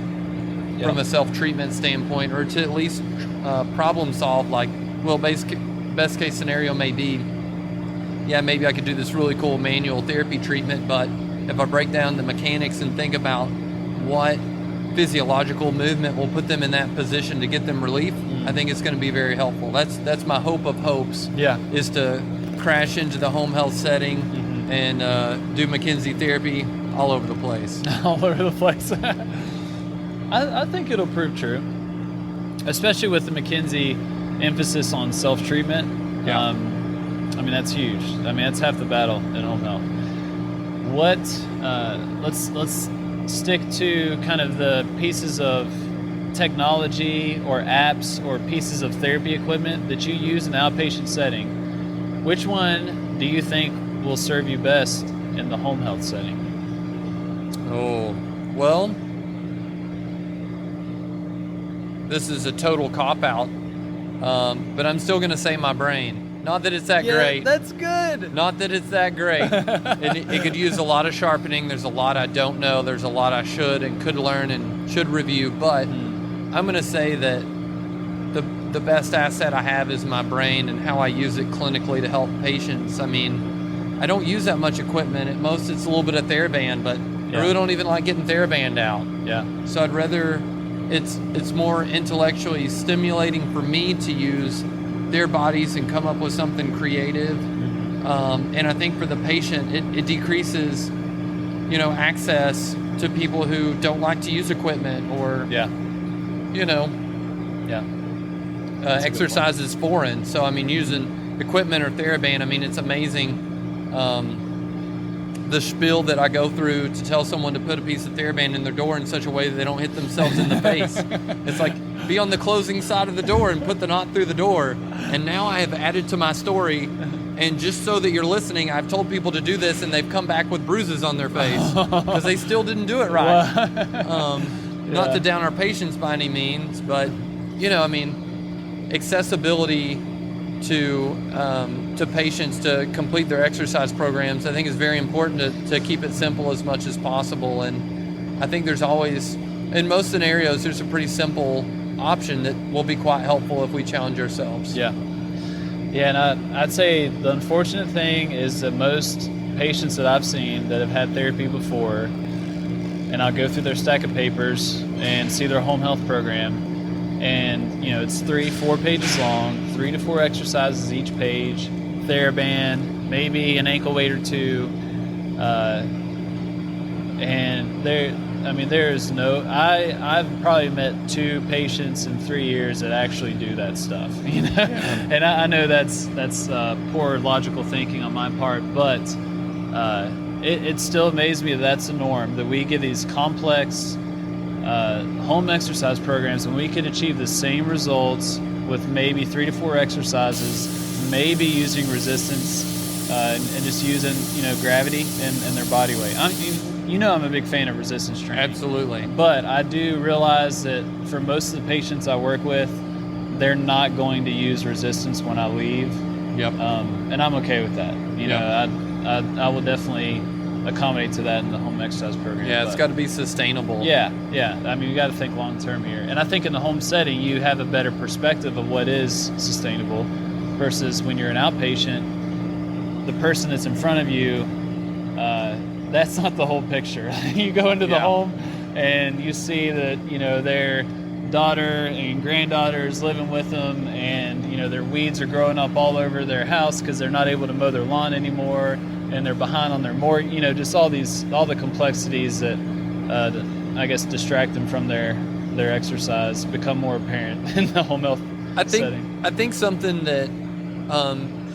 from a self-treatment standpoint, or to at least problem solve. Like, well, best case scenario may be, maybe I could do this really cool manual therapy treatment, but if I break down the mechanics and think about what physiological movement will put them in that position to get them relief, I think it's going to be very helpful. That's my hope of hopes. Is to crash into the home health setting and do McKenzie therapy all over the place. All over the place. I think it'll prove true, especially with the McKenzie emphasis on self-treatment. I mean, that's huge. I mean, that's half the battle in home health. Let's stick to kind of the pieces of technology or apps or pieces of therapy equipment that you use in the outpatient setting. Which one do you think will serve you best in the home health setting? Oh, well, this is a total cop-out, but I'm still going to say my brain. Not that it's that great. That's good. Not that it's that great. It could use a lot of sharpening. There's a lot I don't know. There's a lot I should and could learn and should review. But I'm going to say that the best asset I have is my brain and how I use it clinically to help patients. I mean, I don't use that much equipment. At most, it's a little bit of TheraBand, but I really don't even like getting TheraBand out. So I'd rather it's more intellectually stimulating for me to use their bodies and come up with something creative. And I think for the patient, it decreases, access to people who don't like to use equipment or, exercise is foreign. So, I mean, using equipment or TheraBand, I mean, it's amazing. The spiel that I go through to tell someone to put a piece of TheraBand in their door in such a way that they don't hit themselves in the face. It's like, be on the closing side of the door and put the knot through the door. And now I have added to my story. And just so that you're listening, I've told people to do this and they've come back with bruises on their face because they still didn't do it right. Not to down our patients by any means, but, accessibility to patients to complete their exercise programs, I think is very important to keep it simple as much as possible. And I think there's always, in most scenarios, there's a pretty simple option that will be quite helpful if we challenge ourselves. And I'd say the unfortunate thing is that most patients that I've seen that have had therapy before, and I'll go through their stack of papers and see their home health program, and it's 3-4 pages long, 3 to 4 exercises each page, TheraBand, maybe an ankle weight or two, and there's no. I've probably met 2 patients in 3 years that actually do that stuff, and I know that's poor logical thinking on my part, but it still amazes me that that's the norm, that we get these complex home exercise programs and we can achieve the same results with maybe 3 to 4 exercises, maybe using resistance and just using gravity and their body weight. I'm a big fan of resistance training. Absolutely. But I do realize that for most of the patients I work with, they're not going to use resistance when I leave. And I'm okay with that. I will definitely accommodate to that in the home exercise program. It's got to be sustainable. I mean, you got to think long term here. And I think in the home setting, you have a better perspective of what is sustainable versus when you're an outpatient, the person that's in front of you, that's not the whole picture. You go into the home and you see that, their daughter and granddaughter is living with them, and, their weeds are growing up all over their house because they're not able to mow their lawn anymore. and they're behind on their mortgage, just all the complexities that I guess distract them from their exercise become more apparent in the home health setting. I think something that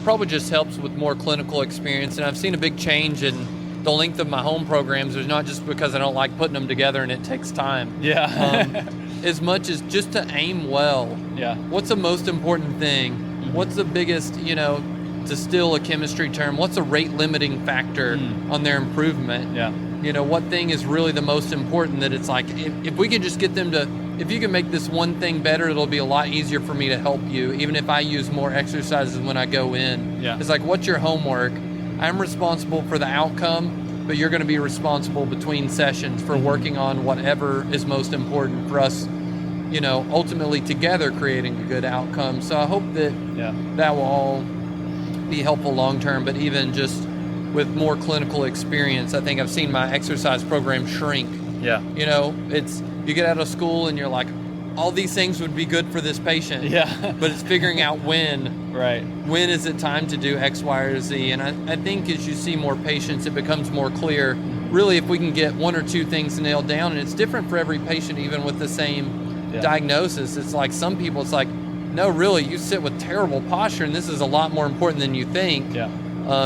probably just helps with more clinical experience, and I've seen a big change in the length of my home programs. Is not just because I don't like putting them together and it takes time. Yeah. As much as just to aim well. Yeah. What's the most important thing? Mm-hmm. What's the biggest, to steal a chemistry term, what's a rate limiting factor on their improvement? Yeah. What thing is really the most important that it's like, if we can just get them to, if you can make this one thing better, it'll be a lot easier for me to help you, even if I use more exercises when I go in. Yeah. It's like, what's your homework? I'm responsible for the outcome, but you're going to be responsible between sessions for working on whatever is most important for us, ultimately together creating a good outcome. So I hope that that will all be helpful long term, but even just with more clinical experience, I think I've seen my exercise program shrink. Yeah. It's, you get out of school and you're like, all these things would be good for this patient. Yeah. But it's figuring out when. Right. When is it time to do X, Y, or Z? And I think as you see more patients, it becomes more clear. Really, if we can get one or two things nailed down, and it's different for every patient, even with the same diagnosis. It's like some people, it's like, no, really, you sit with terrible posture, and this is a lot more important than you think. Yeah.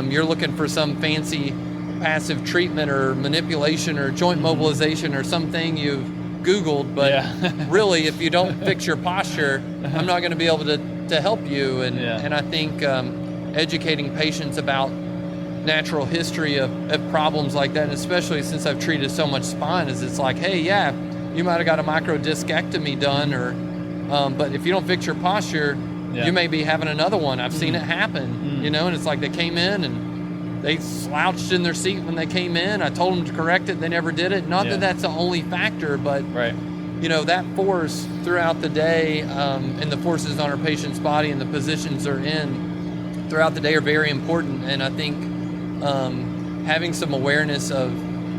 You're looking for some fancy passive treatment or manipulation or joint mobilization or something you've Googled, but really, if you don't fix your posture, I'm not going to be able to help you. And I think educating patients about natural history of problems like that, and especially since I've treated so much spine, is it's like, hey, you might have got a microdiscectomy done, or but if you don't fix your posture, you may be having another one. I've seen it happen, and it's like they came in and they slouched in their seat when they came in. I told them to correct it. They never did it. Not that that's the only factor, but that force throughout the day and the forces on our patient's body and the positions they're in throughout the day are very important. And I think having some awareness of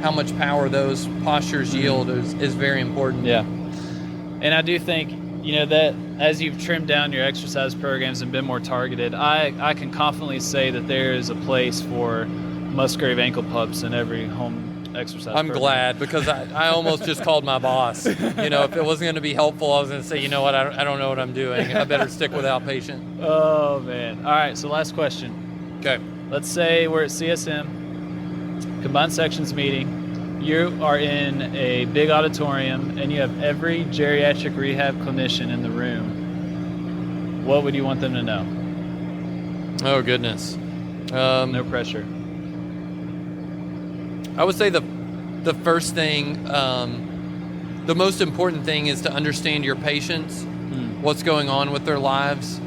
how much power those postures yield is very important. Yeah. And I do think, that as you've trimmed down your exercise programs and been more targeted, I can confidently say that there is a place for Musgrave ankle pups in every home exercise I'm program. glad, because I almost just called my boss. If it wasn't going to be helpful, I was going to say, you know what, I don't know what I'm doing. I better stick with outpatient. Oh, man. All right, so last question. Okay. Let's say we're at CSM, combined sections meeting. You are in a big auditorium, and you have every geriatric rehab clinician in the room. What would you want them to know? Oh, goodness. No pressure. I would say the first thing, the most important thing is to understand your patients, what's going on with their lives,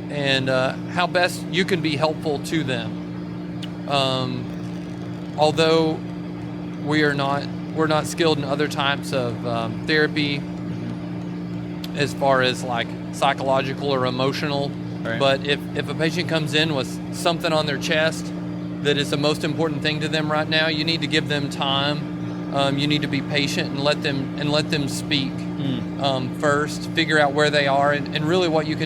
and how best you can be helpful to them. Although we're not skilled in other types of therapy as far as like psychological or emotional. Right. But if a patient comes in with something on their chest that is the most important thing to them right now, you need to give them time. You need to be patient and let them speak first. Figure out where they are and really what you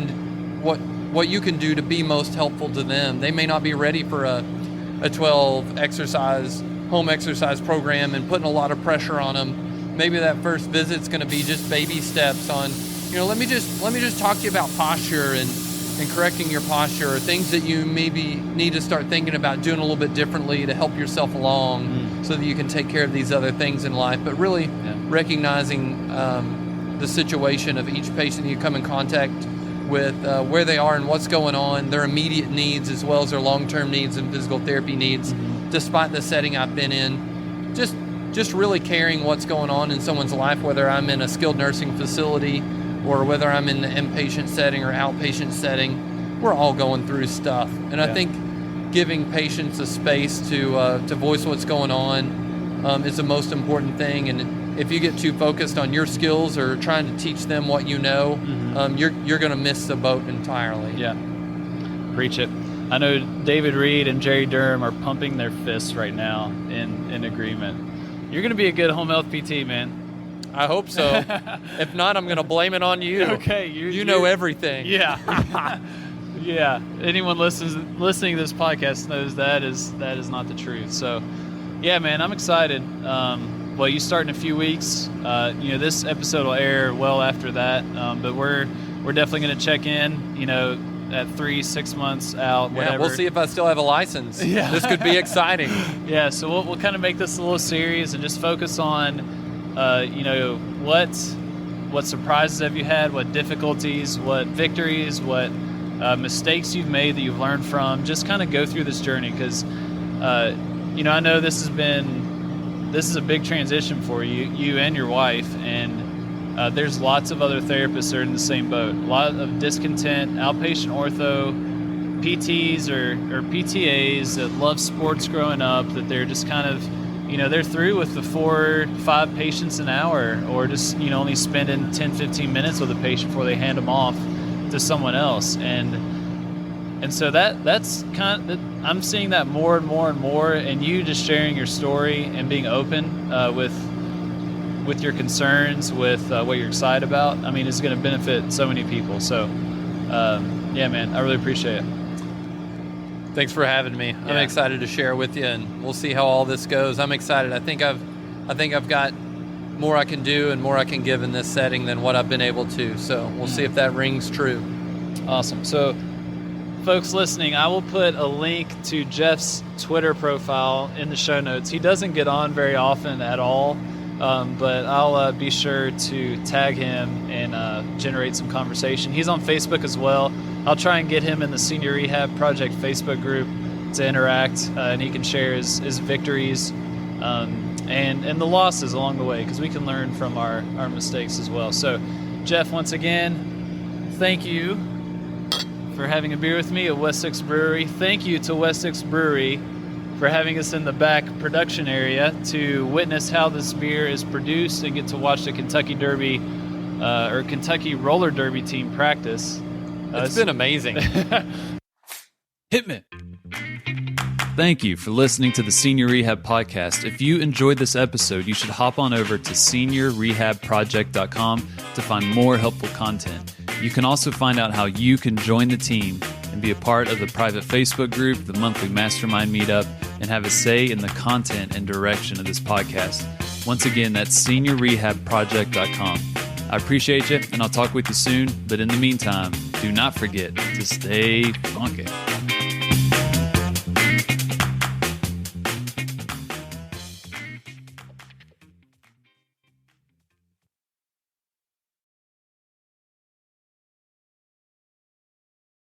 can do to be most helpful to them. They may not be ready for a 12 home exercise program and putting a lot of pressure on them. Maybe that first visit's going to be just baby steps on, let me just talk to you about posture and correcting your posture, or things that you maybe need to start thinking about doing a little bit differently to help yourself along so that you can take care of these other things in life. But really recognizing the situation of each patient you come in contact with, where they are and what's going on, their immediate needs as well as their long-term needs and physical therapy needs, despite the setting I've been in. Just really caring what's going on in someone's life, whether I'm in a skilled nursing facility or whether I'm in the inpatient setting or outpatient setting. We're all going through stuff. And I think giving patients a space to voice what's going on is the most important thing. And if you get too focused on your skills or trying to teach them what you know, you're going to miss the boat entirely. Yeah. Preach it. I know David Reed and Jerry Durham are pumping their fists right now in agreement. You're going to be a good home health PT, man. I hope so. If not, I'm going to blame it on you. Okay. You know everything. Yeah. Yeah, anyone listening to this podcast knows that is not the truth. So, yeah, man, I'm excited. Well, you start in a few weeks. This episode will air well after that. But we're definitely going to check in. At 3-6 months out, whatever. Yeah, we'll see if I still have a license. Yeah. This could be exciting. Yeah, so we'll kind of make this a little series and just focus on, what surprises have you had, what difficulties, what victories, what mistakes you've made that you've learned from. Just kind of go through this journey because, I know this is a big transition for you and your wife, and there's lots of other therapists that are in the same boat. A lot of discontent, outpatient ortho, PTs or PTAs that love sports growing up, that they're just kind of, they're through with the 4-5 patients an hour, or just, only spending 10-15 minutes with a patient before they hand them off to someone else. And so that's kind of, I'm seeing that more and more and more, and you just sharing your story and being open with your concerns, with what you're excited about, I mean, it's going to benefit so many people. So, yeah, man, I really appreciate it. Thanks for having me. Yeah. I'm excited to share with you, and we'll see how all this goes. I'm excited. I think I've got more I can do and more I can give in this setting than what I've been able to. So we'll see if that rings true. Awesome. So, folks listening, I will put a link to Jeff's Twitter profile in the show notes. He doesn't get on very often at all. But I'll be sure to tag him and generate some conversation. He's on Facebook as well. I'll try and get him in the Senior Rehab Project Facebook group to interact, and he can share his victories and the losses along the way, because we can learn from our mistakes as well. So, Jeff, once again, thank you for having a beer with me at West 6 Brewery. Thank you to West 6 Brewery for having us in the back production area to witness how this beer is produced and get to watch the Kentucky Derby or Kentucky Roller Derby team practice. It's been amazing. Hit me. Thank you for listening to the Senior Rehab Podcast. If you enjoyed this episode, you should hop on over to seniorrehabproject.com to find more helpful content. You can also find out how you can join the team and be a part of the private Facebook group, the monthly mastermind meetup, and have a say in the content and direction of this podcast. Once again, that's seniorrehabproject.com. I appreciate you, and I'll talk with you soon. But in the meantime, do not forget to stay funky.